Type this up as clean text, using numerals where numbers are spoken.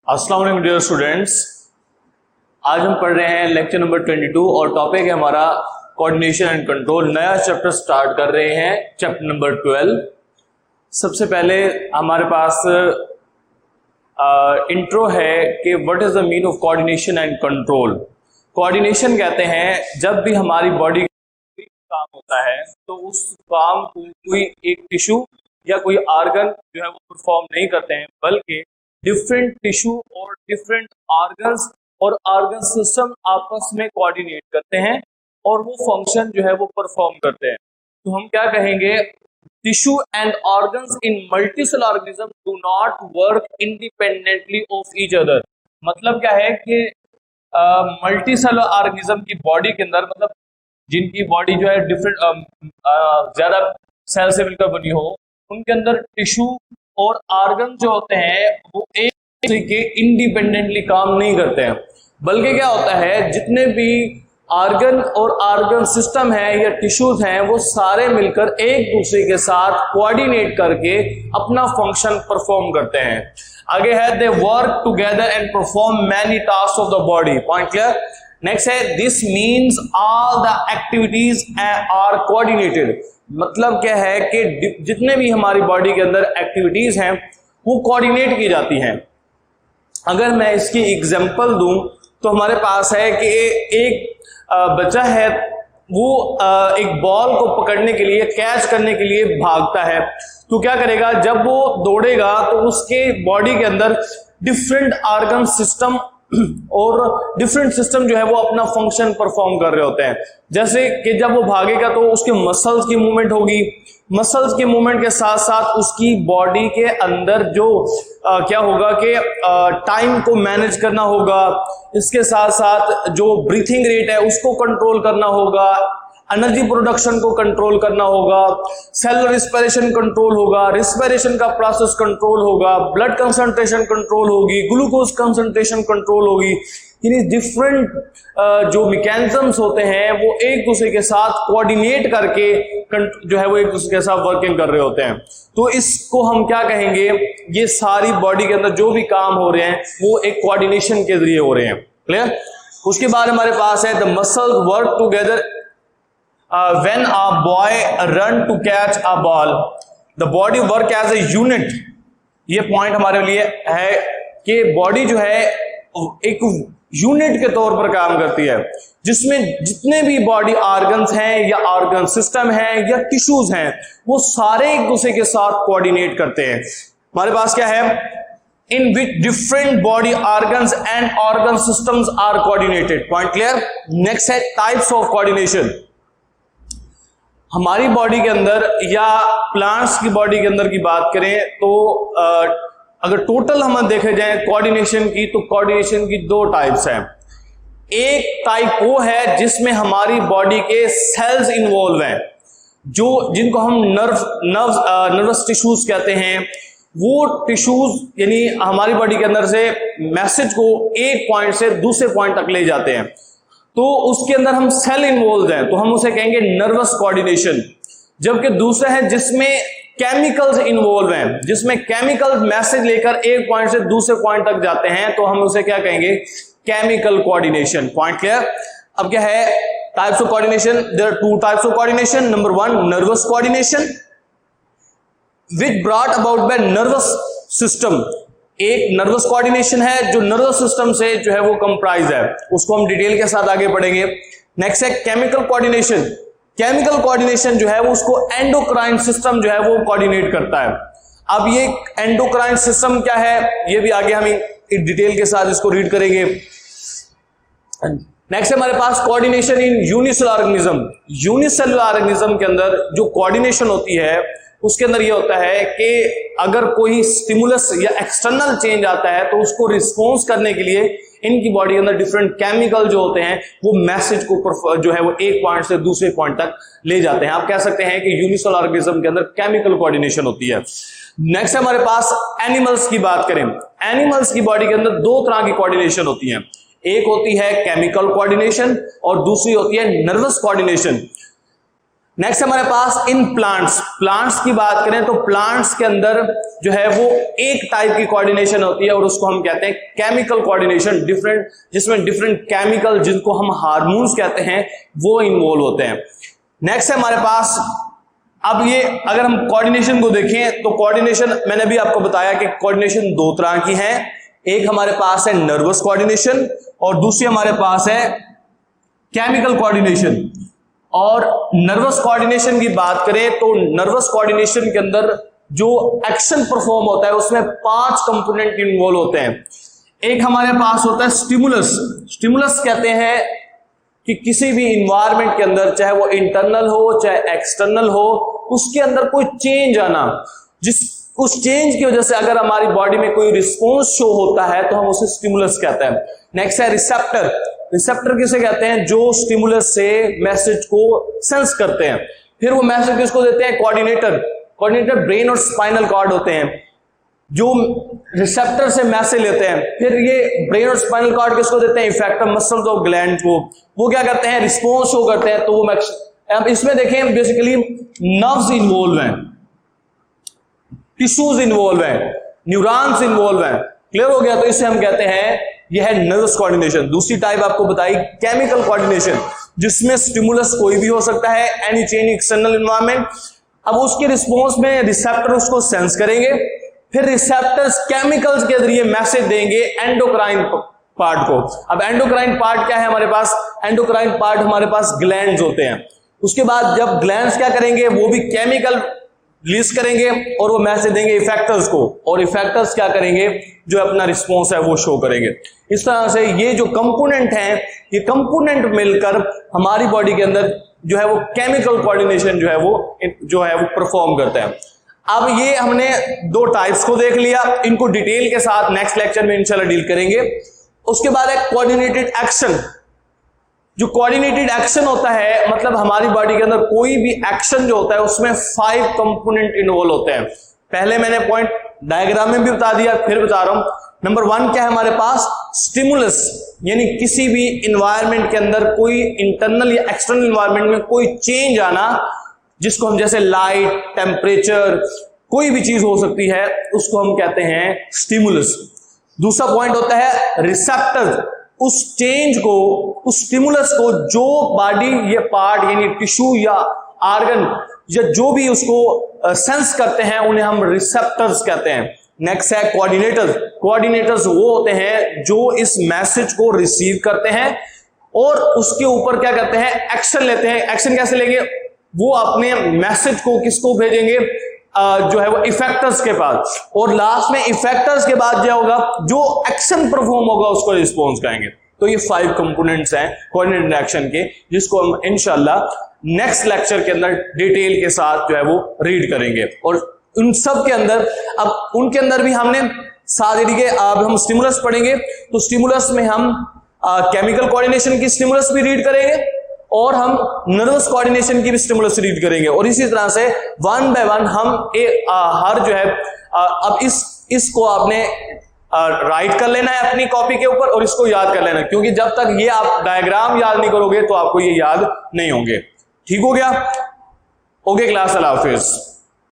अस्सलाम वालेकुम dear students. आज हम पढ़ रहे हैं लेक्चर नंबर 22 और टॉपिक है हमारा कोऑर्डिनेशन एंड कंट्रोल। नया चैप्टर स्टार्ट कर रहे हैं, चैप्टर नंबर 12। सबसे पहले हमारे पास इंट्रो है कि what is the mean of coordination and control. Coordination कहते हैं जब भी हमारी बॉडी काम होता है तो उस काम को कोई एक टिश्यू या कोई ऑर्गन जो है वो परफॉर्म नहीं करते हैं, बल्कि डिफरेंट टिश्यू और डिफरेंट ऑर्गन्स और ऑर्गन सिस्टम आपस में कोऑर्डिनेट करते हैं और वो फंक्शन जो है वो परफॉर्म करते हैं। तो हम क्या कहेंगे, tissue and organs in multicell organism do not work independently of each other. मतलब क्या है कि मल्टीसेल ऑर्गेनिज्म की बॉडी के अंदर, मतलब जिनकी बॉडी जो है डिफरेंट ज्यादा सेल से मिलकर बनी हो, उनके अंदर टिश्यू और ऑर्गन जो होते हैं वो एक दूसरे के इंडिपेंडेंटली काम नहीं करते हैं, बल्कि क्या होता है जितने भी ऑर्गन और ऑर्गन सिस्टम है या टिश्यूज हैं वो सारे मिलकर एक दूसरे के साथ कोऑर्डिनेट करके अपना फंक्शन परफॉर्म करते हैं। आगे है they work together and perform many task of the body. Point clear. Next है this means all the activities are coordinated. मतलब क्या है कि जितने भी हमारी बॉडी के अंदर एक्टिविटीज हैं वो कोऑर्डिनेट की जाती हैं। अगर मैं इसकी एग्जांपल दूं तो हमारे पास है कि एक बच्चा है, वो एक बॉल को पकड़ने के लिए, कैच करने के लिए भागता है। तो क्या करेगा, जब वो दौड़ेगा तो उसके बॉडी के अंदर डिफरेंट ऑर्गन सिस्टम और डिफरेंट सिस्टम जो है वो अपना फंक्शन परफॉर्म कर रहे होते हैं। जैसे कि जब वो भागेगा तो उसके मसल्स की मूवमेंट होगी, मसल्स के मूवमेंट के साथ साथ उसकी बॉडी के अंदर जो क्या होगा कि टाइम को मैनेज करना होगा, इसके साथ साथ जो ब्रीथिंग रेट है उसको कंट्रोल करना होगा, एनर्जी प्रोडक्शन को कंट्रोल करना होगा, सेल रिस्पिरेशन कंट्रोल होगा, रिस्पिरेशन का प्रोसेस कंट्रोल होगा, ब्लड कंसंट्रेशन कंट्रोल होगी, ग्लूकोज कंसंट्रेशन कंट्रोल होगी। यानी डिफरेंट जो मैकेनिज्म्स होते हैं वो एक दूसरे के साथ कोऑर्डिनेट करके जो है वो एक दूसरे के साथ वर्किंग कर रहे होते हैं। तो इसको हम क्या कहेंगे, ये सारी बॉडी के अंदर जो भी काम हो रहे हैं वो एक कोऑर्डिनेशन के जरिए हो रहे हैं। क्लियर। उसके बाद हमारे पास है the muscles work together when a boy run to catch a ball, the body work as a unit। ये पॉइंट हमारे लिए है कि बॉडी जो है एक यूनिट के तौर पर काम करती है, जिसमें जितने भी बॉडी ऑर्गन्स हैं या ऑर्गन सिस्टम हैं या टिश्यूज हैं वो सारे एक दूसरे के साथ कोऑर्डिनेट करते हैं। हमारे पास क्या है, in which different body organs and organ systems are coordinated। Point clear. Next है टाइप्स ऑफ कोऑर्डिनेशन। हमारी बॉडी के अंदर या प्लांट्स की बॉडी के अंदर की बात करें तो अगर टोटल हम देखे जाए कोऑर्डिनेशन की, तो कोऑर्डिनेशन की दो टाइप्स हैं। एक टाइप वो है जिसमें हमारी बॉडी के सेल्स इन्वॉल्व हैं, जो जिनको हम नर्वस टिश्यूज कहते हैं। वो टिश्यूज यानी हमारी बॉडी के अंदर से मैसेज को एक पॉइंट से दूसरे पॉइंट तक ले जाते हैं, तो उसके अंदर हम सेल इन्वॉल्व हैं, तो हम उसे कहेंगे नर्वस कोऑर्डिनेशन। जबकि दूसरा है जिसमें केमिकल्स इन्वॉल्व हैं, जिसमें केमिकल मैसेज लेकर एक पॉइंट से दूसरे पॉइंट तक जाते हैं, तो हम उसे क्या कहेंगे, केमिकल कोऑर्डिनेशन। Point clear. अब क्या है types of coordination, there are two types of coordination. Number one nervous coordination which brought about by nervous system. एक नर्वस कोऑर्डिनेशन है जो नर्वस सिस्टम से जो है वो कंप्राइज है, उसको हम डिटेल के साथ आगे पढ़ेंगे। नेक्स्ट है केमिकल कोऑर्डिनेशन। केमिकल कोऑर्डिनेशन जो है वो उसको एंडोक्राइन सिस्टम जो है वो कोऑर्डिनेट करता है। अब ये एंडोक्राइन सिस्टम क्या है ये भी आगे हम डिटेल के साथ इसको रीड करेंगे। नेक्स्ट है हमारे पास coordination in unicellular organism. Unicellular organism के अंदर जो कोऑर्डिनेशन होती है उसके अंदर ये होता है कि अगर कोई स्टिमुलस या एक्सटर्नल चेंज आता है तो उसको रिस्पॉन्स करने के लिए इनकी बॉडी के अंदर डिफरेंट केमिकल जो होते हैं वो मैसेज को जो है वो एक पॉइंट से दूसरे पॉइंट तक ले जाते हैं। आप कह सकते हैं कि यूनिसेलुलर ऑर्गेनिज्म के अंदर केमिकल कोऑर्डिनेशन होती है। नेक्स्ट हमारे पास एनिमल्स की बात करें। एनिमल्स की बॉडी के अंदर दो तरह की कोऑर्डिनेशन होती है, एक होती है केमिकल कोऑर्डिनेशन और दूसरी होती है नर्वस कोऑर्डिनेशन। नेक्स्ट हमारे पास इन प्लांट्स की बात करें तो प्लांट्स के अंदर जो है वो एक टाइप की कोऑर्डिनेशन होती है और उसको हम कहते हैं केमिकल कोऑर्डिनेशन, डिफरेंट, जिसमें डिफरेंट केमिकल जिनको हम हार्मोन्स कहते हैं वो इन्वॉल्व होते हैं। नेक्स्ट है हमारे पास, अब ये अगर हम कोऑर्डिनेशन को देखें तो कोऑर्डिनेशन मैंने भी आपको बताया कि कोऑर्डिनेशन दो तरह की है। एक हमारे पास है नर्वस कोऑर्डिनेशन और दूसरी हमारे पास है केमिकल कोऑर्डिनेशन। और नर्वस कोऑर्डिनेशन की बात करें तो नर्वस कोऑर्डिनेशन के अंदर जो एक्शन परफॉर्म होता है उसमें 5 कंपोनेंट इन्वॉल्व होते हैं। एक हमारे पास होता है स्टिमुलस कहते हैं कि किसी भी इन्वायरमेंट के अंदर, चाहे वो इंटरनल हो चाहे एक्सटर्नल हो, उसके अंदर कोई चेंज आना, उस चेंज की वजह से अगर हमारी बॉडी में कोई रिस्पॉन्स शो होता है तो हम उसे स्टिमुलस कहते हैं। नेक्स्ट है रिसेप्टर किसे कहते हैं? जो स्टिमुलस से मैसेज को सेंस करते हैं। फिर वो मैसेज किसको देते हैं? कोऑर्डिनेटर ब्रेन और स्पाइनल कॉर्ड होते हैं जो रिसेप्टर से मैसेज लेते हैं। फिर ये ब्रेन और स्पाइनल कॉर्ड किसको देते हैं? इफेक्टर मसल्स और ग्लैंड को। वो क्या करते हैं? रिस्पॉन्स शो करते हैं। तो वो अब इसमें देखें बेसिकली नर्व्स इन्वॉल्व हैं, टिश्यूज इन्वॉल्व है, न्यूरॉन्स इन्वॉल्व है। क्लियर हो गया? तो इसे हम कहते हैं यह है नर्वस कोऑर्डिनेशन। दूसरी टाइप आपको बताई केमिकल कोऑर्डिनेशन, जिसमें स्टिमुलस कोई भी हो सकता है, एनी चेंज एक्सटर्नल एनवायरनमेंट। अब उसके रिस्पॉन्स में रिसेप्टर उसको सेंस करेंगे, फिर रिसेप्टर्स केमिकल्स के जरिए मैसेज देंगे एंडोक्राइन पार्ट को। अब एंडोक्राइन पार्ट क्या है हमारे पास? एंडोक्राइन पार्ट हमारे पास ग्लैंड्स होते हैं। उसके बाद जब ग्लैंड्स क्या करेंगे? वो भी केमिकल रिलीज करेंगे और वो मैसेज देंगे इफेक्टर्स को, और इफेक्टर्स क्या करेंगे? जो अपना रिस्पॉन्स है वो शो करेंगे। इस तरह से ये जो कंपोनेंट हैं, ये कंपोनेंट मिलकर हमारी बॉडी के अंदर जो है वो केमिकल कोऑर्डिनेशन जो है वो परफॉर्म करते हैं। अब ये हमने 2 टाइप्स को देख लिया, इनको डिटेल के साथ नेक्स्ट लेक्चर में इंशाल्लाह डील करेंगे। उसके बाद है कोऑर्डिनेटेड एक्शन। जो कोऑर्डिनेटेड एक्शन होता है, मतलब हमारी बॉडी के अंदर कोई भी एक्शन जो होता है उसमें 5 कंपोनेंट इन्वॉल्व होते हैं। पहले मैंने पॉइंट डायग्राम में भी बता दिया, फिर बता रहा हूं। नंबर 1 क्या है हमारे पास? स्टिमुलस, यानी किसी भी इन्वायरमेंट के अंदर कोई इंटरनल या एक्सटर्नल इन्वायरमेंट में कोई चेंज आना, जिसको हम जैसे लाइट, टेम्परेचर, कोई भी चीज हो सकती है, उसको हम कहते हैं स्टिमुलस। दूसरा पॉइंट होता है रिसेप्टर्स। उस चेंज को, उस स्टिमुलस को जो बॉडी ये पार्ट यानी टिश्यू या ऑर्गन या जो भी उसको सेंस करते हैं उन्हें हम रिसेप्टर्स कहते हैं। नेक्स्ट है कोऑर्डिनेटर्स वो होते हैं जो इस मैसेज को रिसीव करते हैं और उसके ऊपर क्या करते हैं? एक्शन लेते हैं। एक्शन कैसे लेंगे? वो अपने मैसेज को किसको भेजेंगे? जो है वो इफेक्टर्स के पास, और लास्ट में इफेक्टर्स के बाद क्या होगा? जो एक्शन परफॉर्म होगा उसको रिस्पॉन्स कहेंगे। तो ये 5 कंपोनेंट्स हैं कोऑर्डिनेटेड एक्शन के, जिसको हम इंशाल्लाह नेक्स्ट लेक्चर के अंदर डिटेल के साथ जो है वो रीड करेंगे। और उन सब के अंदर, अब उनके अंदर भी हमने साथ तरीके, अब हम स्टिमुलस पढ़ेंगे तो स्टिमुलस में हम केमिकल कोऑर्डिनेशन की स्टिमुलस भी रीड करेंगे और हम नर्वस कोऑर्डिनेशन की भी स्टिमुलस रीड करेंगे। और इसी तरह से 1 बाय 1 हम हर जो है अब इसको आपने राइट कर लेना है अपनी कॉपी के ऊपर और इसको याद कर लेना, क्योंकि जब तक ये आप डायग्राम याद नहीं करोगे तो आपको ये याद नहीं होंगे। ठीक हो गया? ओके क्लास, अल्लाह हाफिज।